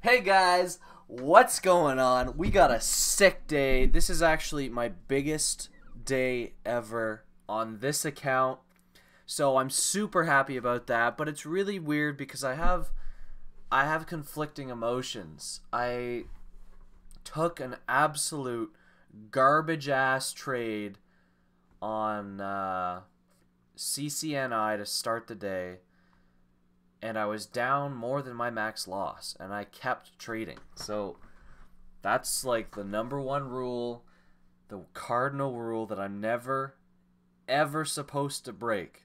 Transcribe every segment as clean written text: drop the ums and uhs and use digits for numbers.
Hey guys, what's going on? We got a sick day. This is actually my biggest day ever on this account. So I'm super happy about that, but it's really weird because I have conflicting emotions. I took an absolute garbage ass trade on CCNI to start the day, and I was down more than my max loss, and I kept trading. So that's like the number one rule, the cardinal rule that I'm never ever supposed to break.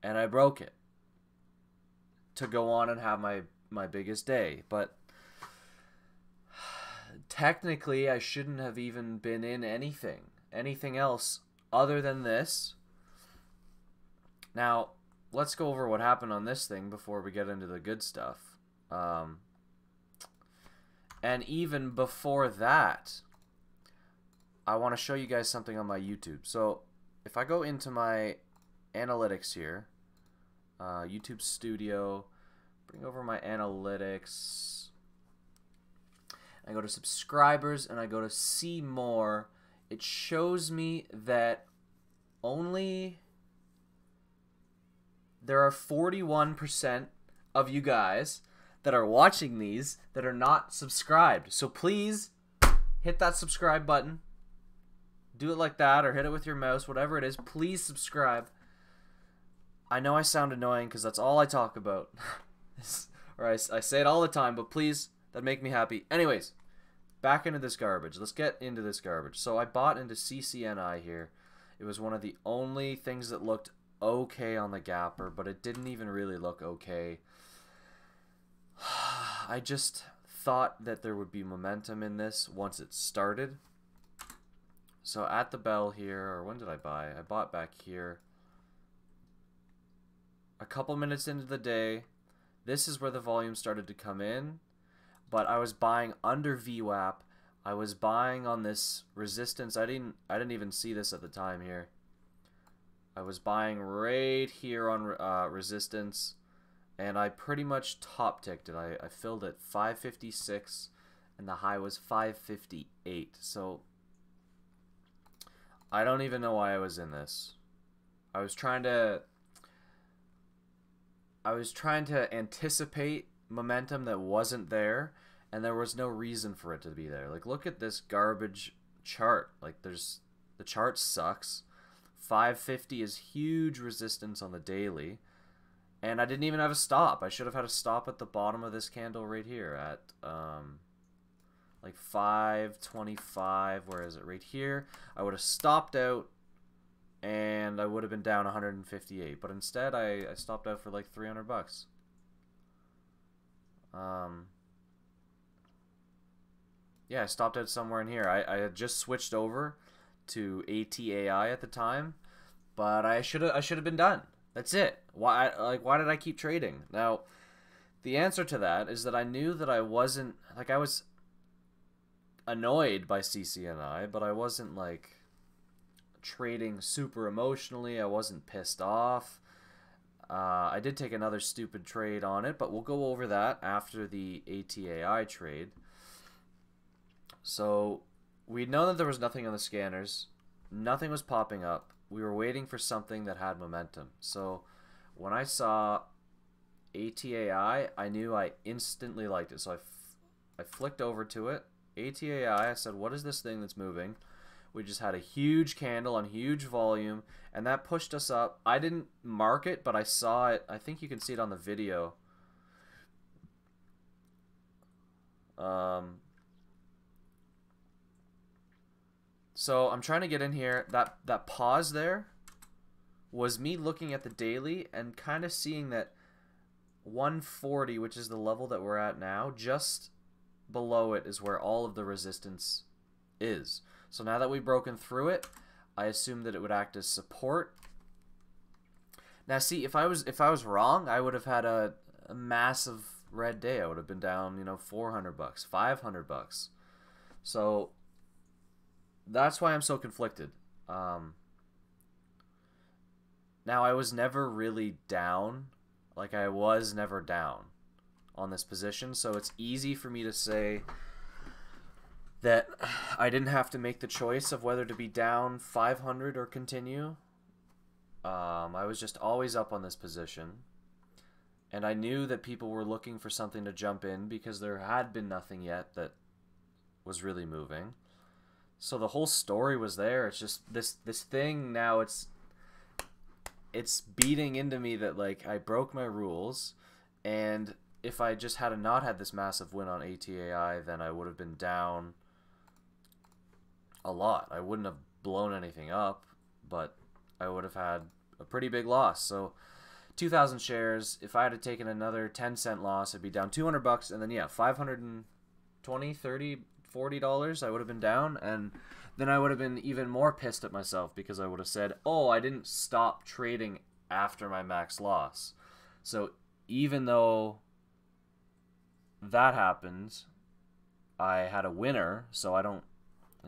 And I broke it to go on and have my biggest day. But technically I shouldn't have even been in anything else other than this. Now let's go over what happened on this thing before we get into the good stuff. And even before that, I want to show you guys something on my YouTube. So if I go into my analytics here, YouTube Studio, bring over my analytics, I go to subscribers and I go to see more, it shows me that only there are 41% of you guys that are watching these that are not subscribed. So please hit that subscribe button. Do it like that or hit it with your mouse, whatever it is. Please subscribe. I know I sound annoying because that's all I talk about. Or I say it all the time, but please, that'd make me happy. Anyways, back into this garbage. Let's get into this garbage. So I bought into CCNI here. It was one of the only things that looked okay on the gapper, but it didn't even really look okay. I just thought that there would be momentum in this once it started. So at the bell here, or when did I buy? I bought back here a couple minutes into the day. This is where the volume started to come in, but I was buying under VWAP. I was buying on this resistance. I didn't even see this at the time here. I was buying right here on resistance, and I pretty much top ticked it. I filled at 556, and the high was 558. So I don't even know why I was in this. I was trying to anticipate momentum that wasn't there, and there was no reason for it to be there. Like, look at this garbage chart. Like, the chart sucks. 550 is huge resistance on the daily, and I didn't even have a stop. I should have had a stop at the bottom of this candle right here at like 525. Where is it? Right here. I would have stopped out and I would have been down 158, but instead I stopped out for like 300 bucks. Yeah, I stopped out somewhere in here. I had just switched over to ATAI at the time, but I should have been done. That's it. Why did I keep trading? Now, the answer to that is that I knew that I wasn't, like, I was annoyed by CCNI, but I wasn't like trading super emotionally. I wasn't pissed off. I did take another stupid trade on it, but we'll go over that after the ATAI trade. So we'd known that there was nothing on the scanners. Nothing was popping up. We were waiting for something that had momentum. So when I saw ATAI, I knew I instantly liked it. So I flicked over to it. ATAI, I said, what is this thing that's moving? We just had a huge candle on huge hold, and that pushed us up. I didn't mark it, but I saw it. I think you can see it on the video. So I'm trying to get in here. That pause there was me looking at the daily and kind of seeing that 140, which is the level that we're at now, just below it is where all of the resistance is. So now that we've broken through it, I assumed that it would act as support. Now see, if I was wrong, I would have had a massive red day. I would have been down, 400 bucks, 500 bucks. So that's why I'm so conflicted. Now, I was never really down. Like, I was never down on this position, so it's easy for me to say that I didn't have to make the choice of whether to be down 500 or continue. I was just always up on this position, and I knew that people were looking for something to jump in because there had been nothing yet that was really moving. So the whole story was there. It's just this thing now, it's beating into me that, like, I broke my rules, and if I just had not had this massive win on ATAI, then I would have been down a lot. I wouldn't have blown anything up, but I would have had a pretty big loss. So 2,000 shares, if I had taken another 10-cent loss, I'd be down 200 bucks, and then yeah, 520, 30, $40 I would have been down, and then I would have been even more pissed at myself because I would have said, oh, I didn't stop trading after my max loss. So even though that happened, I had a winner, so I don't,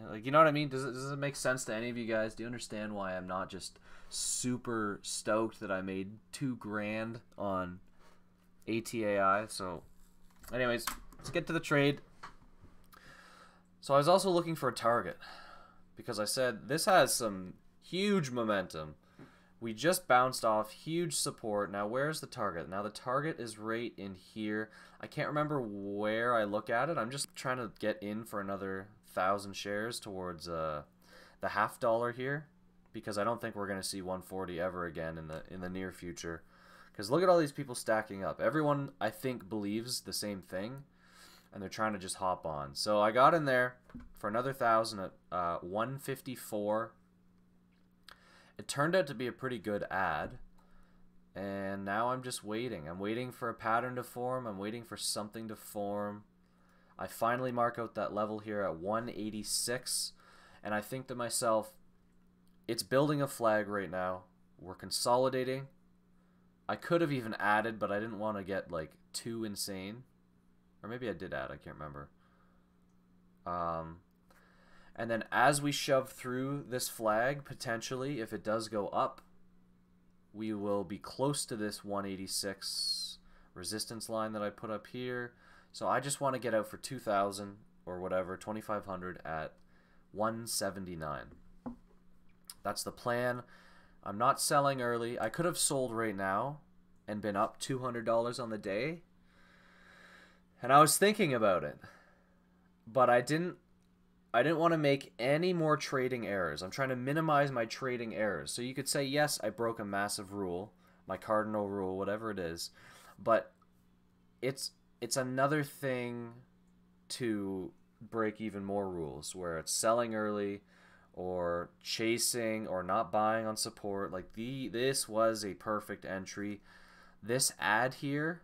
like, you know what I mean? Does it make sense to any of you guys? Do you understand why I'm not just super stoked that I made $2,000 on ATAI? So anyways, let's get to the trade. So I was also looking for a target because I said this has some huge momentum. We just bounced off huge support. Now where's the target? Now the target is right in here. I can't remember where I look at it. I'm just trying to get in for another 1,000 shares towards the $0.50 here, because I don't think we're going to see 140 ever again in the near future. Because look at all these people stacking up. Everyone, I think, believes the same thing, and they're trying to just hop on. So I got in there for another 1,000 at 154. It turned out to be a pretty good ad, and now I'm just waiting. I'm waiting for a pattern to form. I'm waiting for something to form. I finally mark out that level here at 186, and I think to myself, it's building a flag right now. We're consolidating. I could have even added, but I didn't want to get like too insane. Or maybe I did add, I can't remember. And then as we shove through this flag, potentially, if it does go up, we will be close to this 186 resistance line that I put up here. So I just want to get out for 2,000 or whatever, 2,500 at 179. That's the plan. I'm not selling early. I could have sold right now and been up $200 on the day. And I was thinking about it, but I didn't want to make any more trading errors. I'm trying to minimize my trading errors. So you could say, yes, I broke a massive rule, my cardinal rule, whatever it is, but it's another thing to break even more rules, where it's selling early or chasing or not buying on support. Like this was a perfect entry. This ad here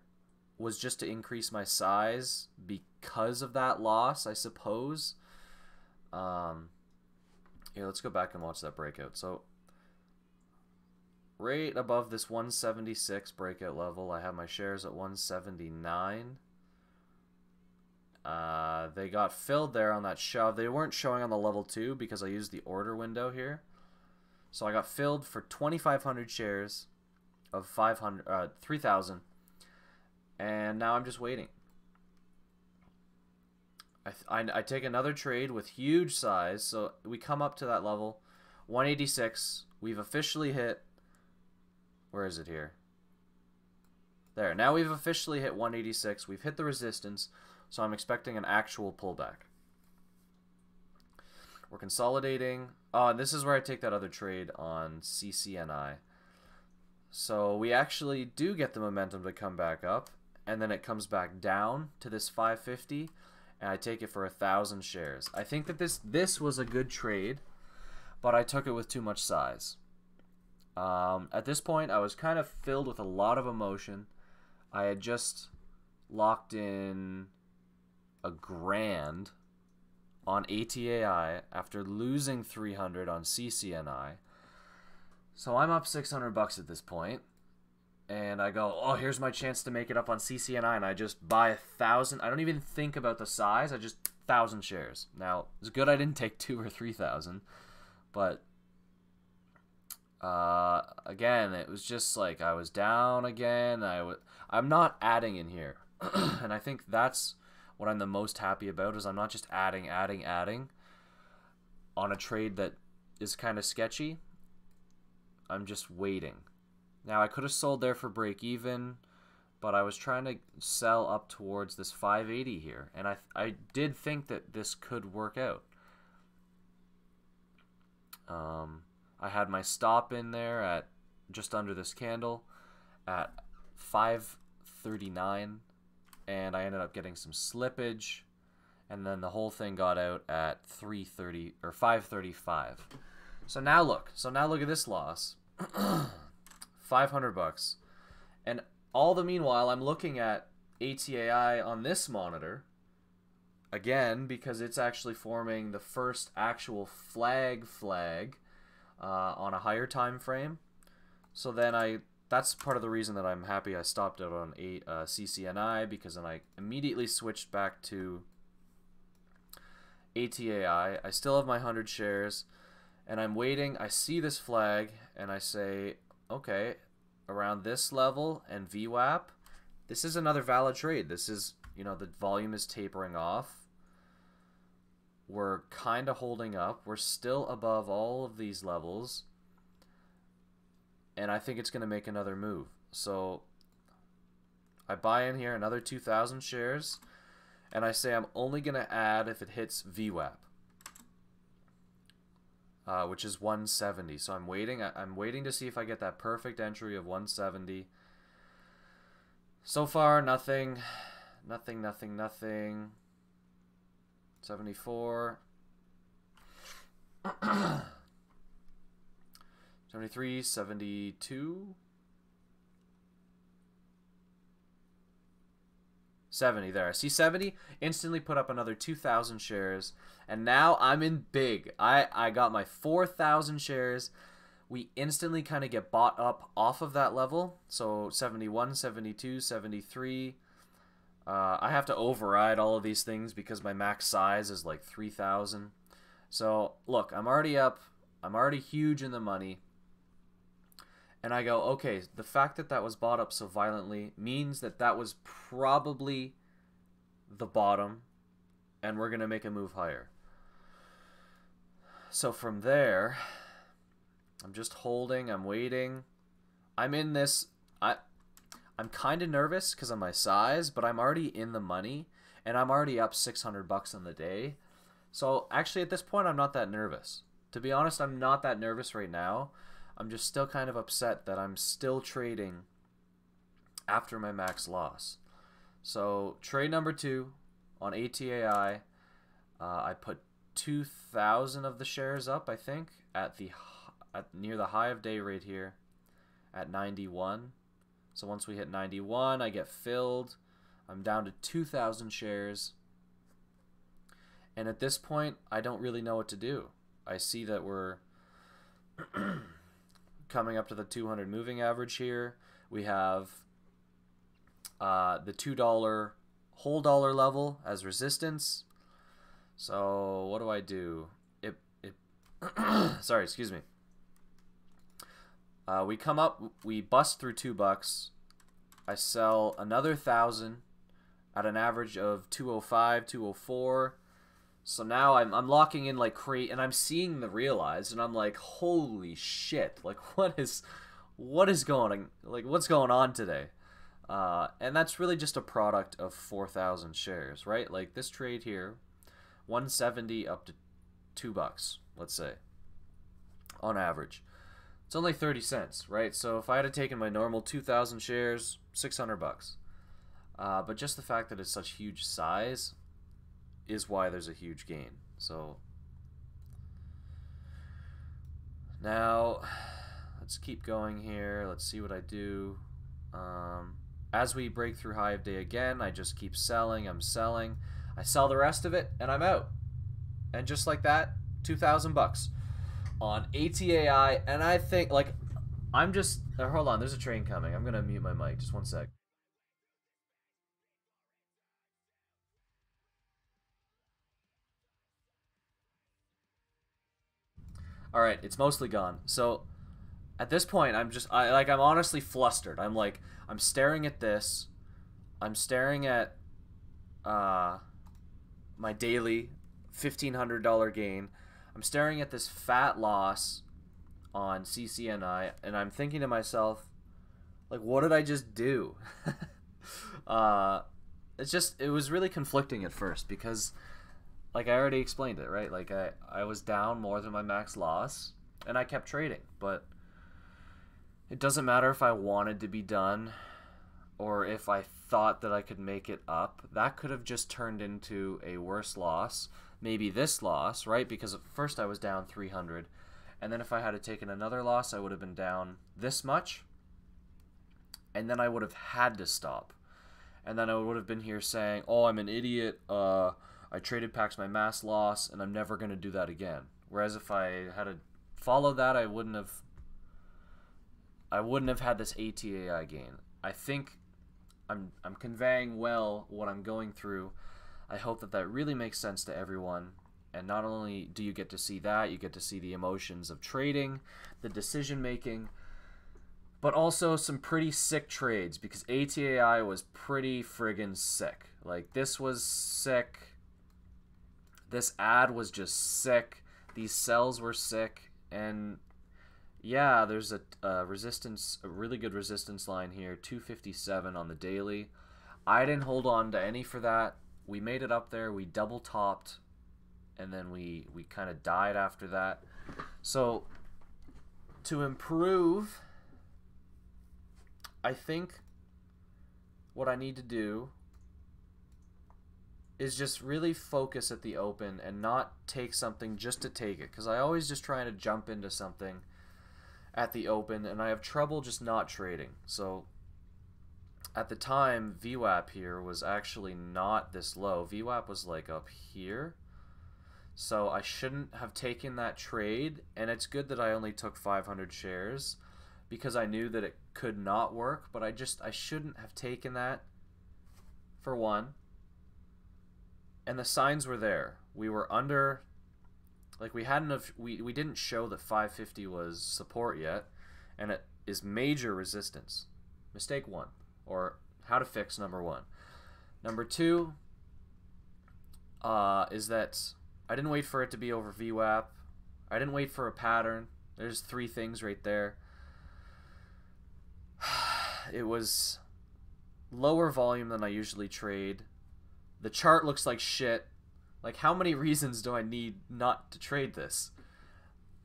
was just to increase my size because of that loss, I suppose. Here, let's go back and watch that breakout. So right above this 176 breakout level, I have my shares at 179. They got filled there on that shove. They weren't showing on the level 2 because I used the order window here. So I got filled for 2,500 shares of 3,000. And now I'm just waiting. I take another trade with huge size. So we come up to that level, 186. We've officially hit, where is it here? There. Now we've officially hit 186. We've hit the resistance. So I'm expecting an actual pullback. We're consolidating. Oh, and this is where I take that other trade on CCNI. So we actually do get the momentum to come back up, and then it comes back down to this 550, and I take it for 1,000 shares. I think that this was a good trade, but I took it with too much size. At this point, I was kind of filled with a lot of emotion. I had just locked in $1,000 on ATAI after losing 300 on CCNI. So I'm up 600 bucks at this point, and I go, oh, here's my chance to make it up on CCNI, and I just buy 1,000. I don't even think about the size. I just 1,000 shares. Now it's good I didn't take 2,000 or 3,000, but again, it was just like I was down again. I'm not adding in here. And I think that's what I'm the most happy about, is I'm not just adding on a trade that is kind of sketchy. I'm just waiting. Now, I could have sold there for break even, but I was trying to sell up towards this 580 here, and I did think that this could work out. I had my stop in there at just under this candle at 539, and I ended up getting some slippage, and then the whole thing got out at 330 or 535. So now look at this loss. $500, and all the meanwhile I'm looking at ATAI on this monitor again, because it's actually forming the first actual flag on a higher time frame. So then that's part of the reason that I'm happy I stopped out on CCNI, because then I immediately switched back to ATAI. I still have my 100 shares, and I'm waiting. I see this flag, and I say, okay, around this level and VWAP, this is another valid trade. This is, the volume is tapering off. We're kind of holding up. We're still above all of these levels, and I think it's going to make another move. So I buy in here another 2,000 shares, and I say I'm only going to add if it hits VWAP. Which is 170. So I'm waiting. I'm waiting to see if I get that perfect entry of 170. So far, nothing. 74. 73, 72. 70 there. I see 70, instantly put up another 2,000 shares, and now I'm in big. I got my 4,000 shares. We instantly kind of get bought up off of that level. So 71, 72, 73. I have to override all of these things because my max size is like 3,000. So look, I'm already up. I'm already huge in the money. And I go, okay, the fact that that was bought up so violently means that that was probably the bottom, and we're going to make a move higher. So from there, I'm just holding, I'm waiting. I'm in this, I'm kind of nervous because of my size, but I'm already in the money, and I'm already up $600 on the day. So actually at this point, I'm not that nervous. To be honest, I'm not that nervous right now. I'm just still kind of upset that I'm still trading after my max loss. So trade number 2 on ATAI, I put 2,000 of the shares up, I think, at near the high of day rate here at 91. So once we hit 91, I get filled. I'm down to 2,000 shares. And at this point, I don't really know what to do. I see that we're coming up to the 200 moving average here. We have the $2 whole dollar level as resistance. So what do I do? Sorry, excuse me. We come up, we bust through $2. I sell another 1,000 at an average of 205, 204. So now I'm locking in like crazy, and I'm seeing the realize, and I'm like, holy shit! Like what is going what's going on today? And that's really just a product of 4,000 shares, right? Like this trade here, 170 up to $2, let's say, on average. It's only 30 cents, right? So if I had taken my normal 2,000 shares, $600. But just the fact that it's such huge size is why there's a huge gain. So now let's keep going here. Let's see what I do. As we break through high of day again, I just keep selling. I'm selling. I sell the rest of it, and I'm out. And just like that, $2,000 on ATAI. And I think, like, I'm just... hold on, there's a train coming. I'm going to mute my mic. Just one sec. All right, it's mostly gone. So at this point, I'm honestly flustered. I'm staring at this. I'm staring at my daily $1,500 gain. I'm staring at this fat loss on CCNI, and I'm thinking to myself, like, what did I just do? It was really conflicting at first because, like, I already explained it, right? Like, I was down more than my max loss, and I kept trading, but it doesn't matter if I wanted to be done or if I thought that I could make it up. That could have just turned into a worse loss, maybe this loss, right? Because at first I was down 300, and then if I had taken another loss, I would have been down this much, and then I would have had to stop. And then I would have been here saying, oh, I'm an idiot, I traded packs my mass loss, and I'm never going to do that again. Whereas if I had followed that, I wouldn't have had this ATAI gain. I think I'm conveying well what I'm going through. I hope that really makes sense to everyone. And not only do you get to see that, you get to see the emotions of trading, the decision making, but also some pretty sick trades, because ATAI was pretty friggin' sick. Like, this was sick. This ad was just sick. These sells were sick. And yeah, there's a really good resistance line here, 257 on the daily. I didn't hold on to any for that. We made it up there. We double topped, and then we kind of died after that. So to improve, I think what I need to do is just really focus at the open and not take something just to take it, because I always just try to jump into something at the open, and I have trouble just not trading. So at the time, VWAP here was actually not this low. VWAP was like up here. So I shouldn't have taken that trade, and it's good that I only took 500 shares because I knew that it could not work, but I shouldn't have taken that, for one. And the signs were there. We were under, like, we didn't show that 550 was support yet, and it is major resistance. Mistake one, or how to fix number one. Number two is that I didn't wait for it to be over VWAP. I didn't wait for a pattern. There's three things right there. It was lower volume than I usually trade. The chart looks like shit. Like, how many reasons do I need not to trade this?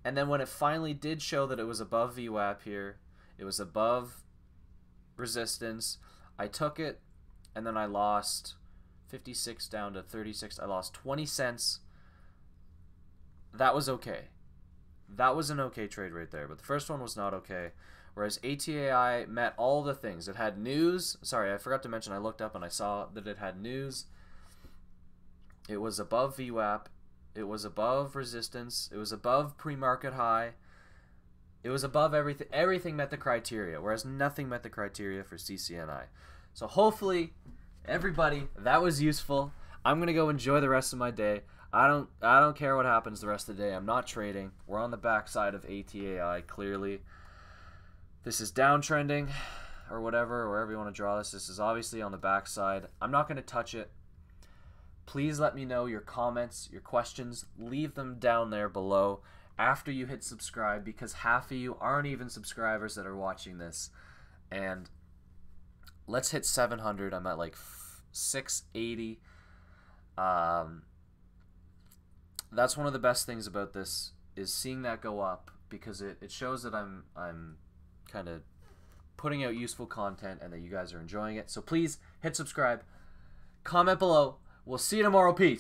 And then when it finally did show that it was above VWAP here, it was above resistance, I took it, and then I lost 56 down to 36. I lost 20 cents. That was okay. That was an okay trade right there, but the first one was not okay. Whereas ATAI met all the things. It had news. Sorry, I forgot to mention, I looked up and I saw that it had news. It was above VWAP. It was above resistance. It was above pre-market high. It was above everything. Everything met the criteria, whereas nothing met the criteria for CCNI. So hopefully, everybody, that was useful. I'm going to go enjoy the rest of my day. I don't care what happens the rest of the day. I'm not trading. We're on the backside of ATAI, clearly. This is downtrending, or whatever, or wherever you want to draw this. This is obviously on the backside. I'm not going to touch it. Please let me know your comments, your questions. Leave them down there below after you hit subscribe, because half of you aren't even subscribers that are watching this. And let's hit 700. I'm at like 680. That's one of the best things about this, is seeing that go up, because it shows that I'm kind of putting out useful content and that you guys are enjoying it. So please hit subscribe, comment below. We'll see you tomorrow. Peace.